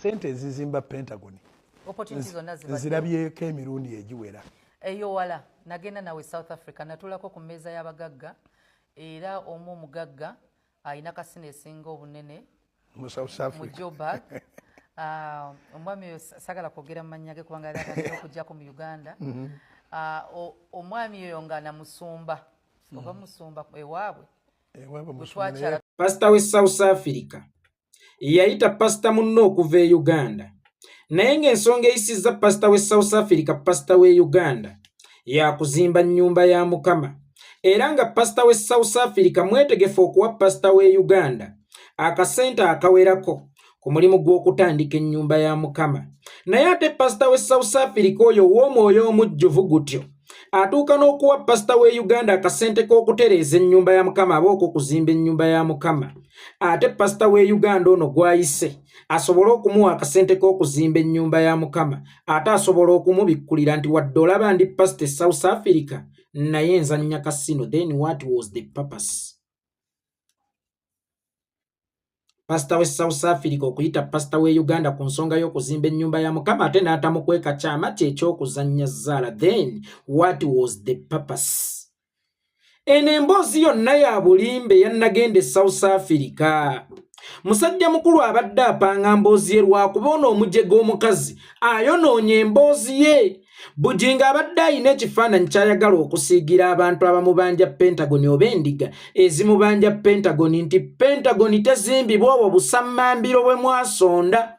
sente zizimba Pentagon zirabyeko emirundi egiwera. Eyo wala nagenda nawe South Africa natulako ku mmeeza y'abagagga era omu omugagga alina kasino esinga obunene mu South Africa mu Joburg. Omwami oyo sagala kwogera mu mannya ge kubanga ali okujjako mu Uganda. Omwami oyo nga namusumba oba musumba ewaabwe pasita we South Africa yayita pasita munno okuva e Uganda naye ng'ensonga eyisizza pasita we South Africa pasita we Uganda yakuzimba nnyumba ya Mukama era nga pasita we South Africa mwetegefu okuwa pasita we Uganda akasente akawerako ku mulimu gw'okutandika ennyumba ya Mukama naye ate pasita we South Africa oyo w'omwoyo omujjuvu gutyo atuuka n'okuwa pasita we Uganda akasente k'okutereeza ennyumba ya Mukama aba okuzimba ennyumba ya Mukama ate pasita we Uganda ono gwayise asobola okumuwa akasente k'okuzimba ennyumba ya Mukama ate asobola okumubikkulira nti wadde olaba ndi pasita South Africa naye nzannya kasino. Then what was the purpose? Pasita we South Africa okuyita pasita we Uganda ku nsonga y'okuzimba ennyumba ya Mukama ate n'atamukweka kyama kye eky'okuzannya zzaala. Then what was the purpose? Eno emboozi yonna ya bulimbe yannagende South Africa. Musajja mukulu abadde apanga mboozi ye lwakuba ono omujje gw'omukazi ayonoonye emboozi ye. Bujjingo abadde ayina ekifaananyi ky'ayagala okusiigira abantu abamubanja Pentagon oba endiga ezimubanja Pentagon nti Pentagon tezimbibwa obwo busammambiro bwe mwasonda.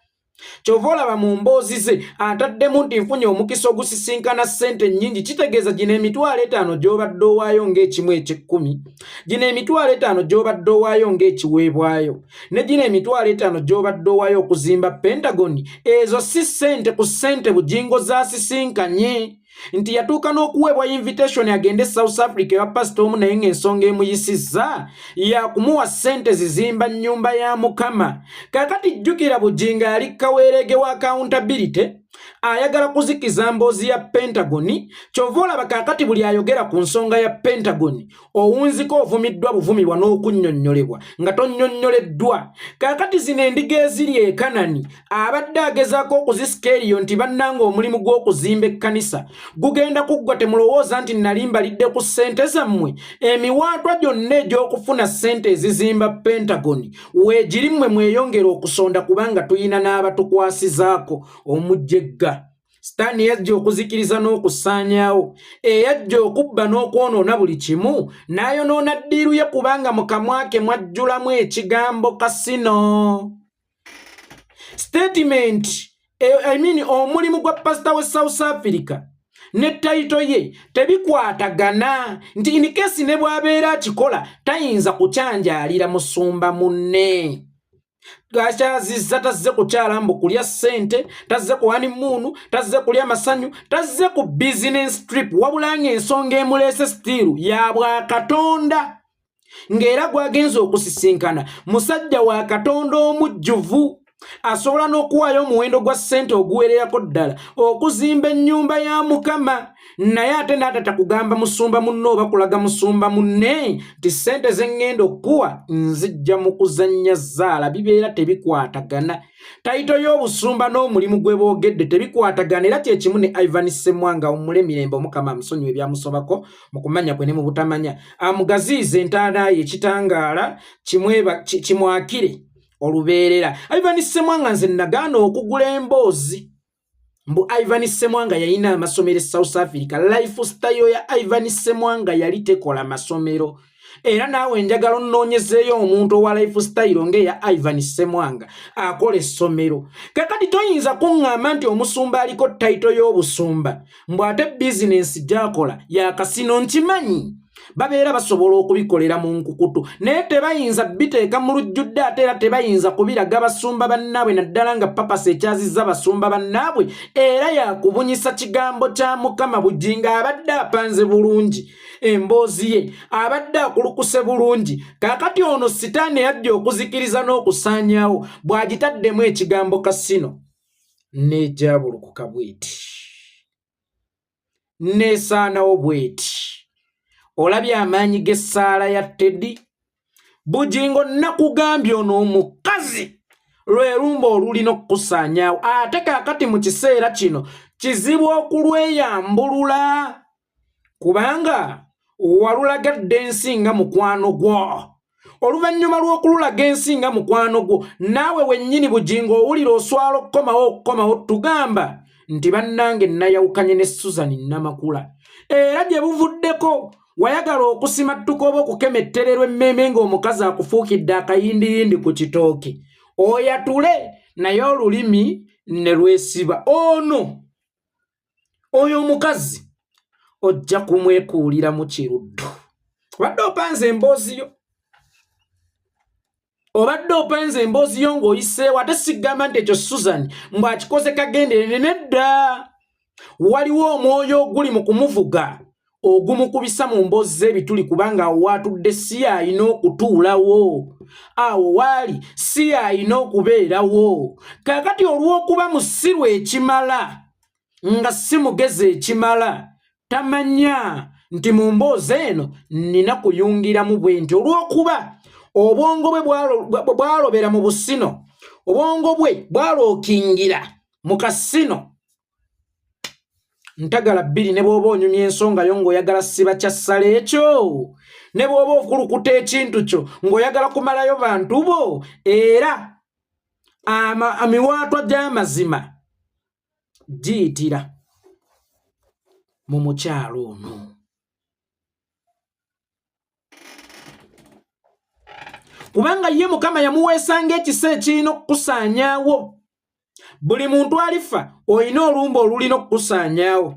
Kyova olaba mu mboozi ze ataddemu nti nfunye omukisa ogusisinkana ssente nnyingi kitegeeza gino emitwalo 5 gy'obadde owaayo ng'ekimu eky'ekkumi, gino emitwalo 5 gy'obadde owaayo ng'ekiweebwayo, ne gino emitwalo 5 gy'obadde owaayo okuzimba Pentagon. Ezo si ssente ku ssente Bujjingo zaasisinkanye nti yatuuka n'okuweebwa invitation agende South Africa ya pasita omu naye ng'ensonga emuyisizza yakumuwa ssente zizimba nnyumba ya Mukama. Kaakati jjukira Bujjingo ali kaweerege wa accountability ayagala kuzikiza mboozi ya Pentagon. Kyova olaba kaakati buli ayogera ku nsonga ya Pentagon owunziko ovumiddwa buvumirwa n'okunnyonnyolebwa nga tonnyonnyoleddwa. Kaakati zino endiga eziri e Kanani abadde agezaako okuzisikeeriyo nti bannanga omulimu gw'okuzimba ekkanisa gugenda kuggwa temulowooza nti nali mbalidde ku ssente zammwe. Emiwaatwa gyonna egy'okufuna ssente ezizimba Pentagon weegiri mmwe mweyongera okusonda kubanga tuyina n'abatukwasizaako omujjegga. Sitaani yajja okuzikiriza n'okusaanyaawo, eyajja okubba n'okwonoona buli kimu n'ayonoona ddiiru ye kubanga mu kamwa ke mwajjulamu ekigambo kasino. Statement omulimu gwa pasita we South Africa ne tayito ye tebikwatagana nti in case ne bw'abeera akikola tayinza kukyanjaalira musumba munne. Gakyazizza tazze kukyala mbu kulya ssente, tazze ku honeymoon, tazze kulya masanyu, tazze ku business trip, wabula ng'ensonga emuleese stiiru ya Bwakatonda ng'era gwagenza okusisinkana musajja wa Katonda omujjuvu asobola n'okuwaayo omuwendo gwa ssente oguwererako ddala okuzimba ennyumba ya Mukama. Naye ate n'atata kugamba musumba munne oba kulaga musumba munne nti ssente ze ŋŋenda okuwa nzijja mu kuzannya zzaala. Bibeera tebikwatagana. Tayito y'obusumba n'omulimu gwe boogedde tebikwatagana era kye kimu ne Ivan Ssemwanga omule mirembe Omukama amusonyiwe ebyamusobako mu kumanya kwe ne mu butamanya amugaziize entaana ye ekitangaala kimwakire olubeerera. Ivan Ssemwanga nze nagaana okugula emboozi mbu Ivan Ssemwanga yalina amasomero e South Africa. Lifestyle ya Ivan Ssemwanga yali tekola masomero era naawe njagala onnoonyezeeyo omuntu owa lifestyle ng'eya Ivan Ssemwanga akola essomero. Kakati toyinza kuŋŋamba nti omusumba aliko tayito y'obusumba mbu ate bizinensi gy'akola ya kasino. Nkimanyi babeera basobola okubikolera mu nkukutu naye tebayinza biteeka mu lujjudde ate era tebayinza kubiraga basumba bannaabwe naddala nga papasi ekyazizza basumba bannaabwe era yakubunyisa kigambo kya Mukama. Bujjingo abadde apanze bulungi emboozi ye, abadde akulukuse bulungi. Kaakati ono sitaani yajja okuzikiriza n'okusaanyaawo bw'agitaddemu ekigambo kasino n'ejabulukuka bweti n'esaanawo bweti. Olabye amaanyi g'essaala ya Teddy Bujjingo nakugambye ono omukazi lwe lumba olulina okukusaanyaawo ate kaakati mu kiseera kino kizibu okulweyambulula kubanga walulagadde ensi nga mukwano gwo oluvannyuma lw'okululaga ensi nga mukwano gwo naawe wennyini Bujjingo owulira oswala okukomawo tugamba nti bannange nayawukanye ne Susan Namakula era gye buvuddeko wayagala okusimattuka oba okukemettererwa emmeme ng'omukazi akufuukidde akayindiyindi ku kitooke oyatule naye olulimi ne lwesiba oyo omukazi ojja kumwekuulira mu kiruddu obadde opanze emboozi yo ng'oyiseewo ate sigamba nti ekyo Susan mbw'akikoze kagenderere nedda waliwo omwoyo oguli mu kumuvuga ogumukubisa mu mboozi z'ebituli kubanga awo waatudde si alina okutuulawo awo waali si alina okubeerawo kaakati olw'okuba musiru ekimala nga si mugezi ekimala tamanya nti mu mboozi eno nina kuyungiramu bwe nti olw'okuba obwongo bwe bwalobera mu busino obwongo bwe bwalookingira mu kasino ntagala bbiri ne bw'oba onyumya ensonga yo ng'oyagala siba kyassala ekyo ne bw'oba okulukuta ekintu kyo ng'oyagala kumalayo bantu bo era amiwaatwa gy'amazima giyitira mu mukyalo ono kubanga ye Mukama yamuweesanga ekisa ekirina okukusaanyaawo buli muntu alifa olina olumba olulina okukusaanyaawo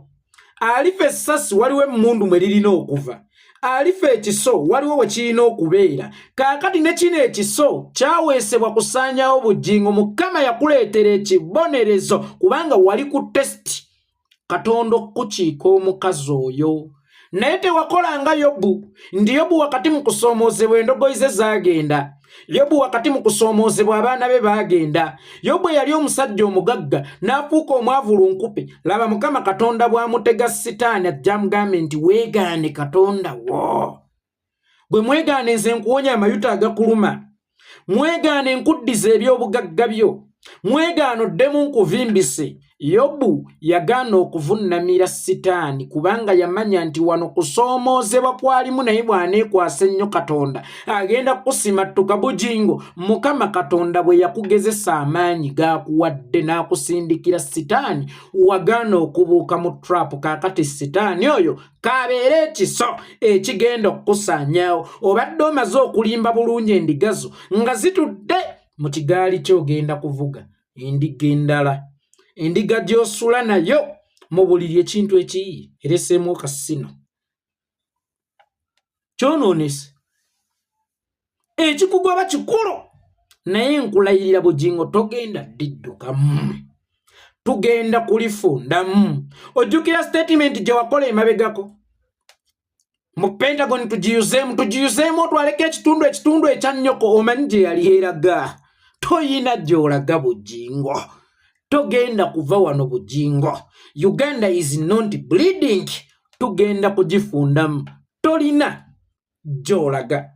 alifa essasi waliwo emmundu mwe lirina okuva alifa ekiso waliwo we kirina okubeera kaakati ne kino ekiso kyaweesebwa kusaanyaawo Bujjingo Mukama yakuleetera ekibonerezo kubanga wali ku tesiti Katonda okukiika omukazi oyo naye tewakolanga Yobu ndi Yobu wakati mu kusoomoozebwa endogoyi ze zaagenda Yobu wakati mu kusoomoozebwa abaana be baagenda Yobu yali omusajja omugagga n'afuuka omwavu nkupe laba Mukama Katonda bw'amutega Sitaani ajja amugambe nti weegaane Katonda wo bwe mwegaane nze nkuwonya amayuta agakuluma mwegaane nkuddiza eby'obugagga byo mwegaane oddemu nkuvimbise Yobu yagaana okuvunnamira Sitaani kubanga yamanya nti wano kusoomoozebwa kwalimu naye bw'aneekwasa ennyo Katonda agenda kusimattuka Bujjingo Mukama Katonda bwe yakugezesa amaanyi g'akuwadde n'akusindikira Sitaani wagaana okubuuka mu trap kaakati Sitaani oyo kabeere ekiso ekigenda okukusaanyaawo obadde omaze okulimba bulungi endiga zo nga zitudde mu kigaali ky'ogenda kuvuga endiga endala endiga gy'osula nayo mu buliri ekintu ekiyiye ereseemu okasino kyonoonese ekikugoba kikulu naye nkulayirira Bujjingo togenda diddukamu tugenda kulifundamu ojjukira statement gye wakola emabegako mu Pentagon tugiyuzeemu otwaleko ekitundu ekya nnyoko omanyi gye yali eraga toyina gy'olaga Bujjingo togenda kuva wano Bujjingo Uganda is not bleeding tugenda kugifundamu tolina gy'olaga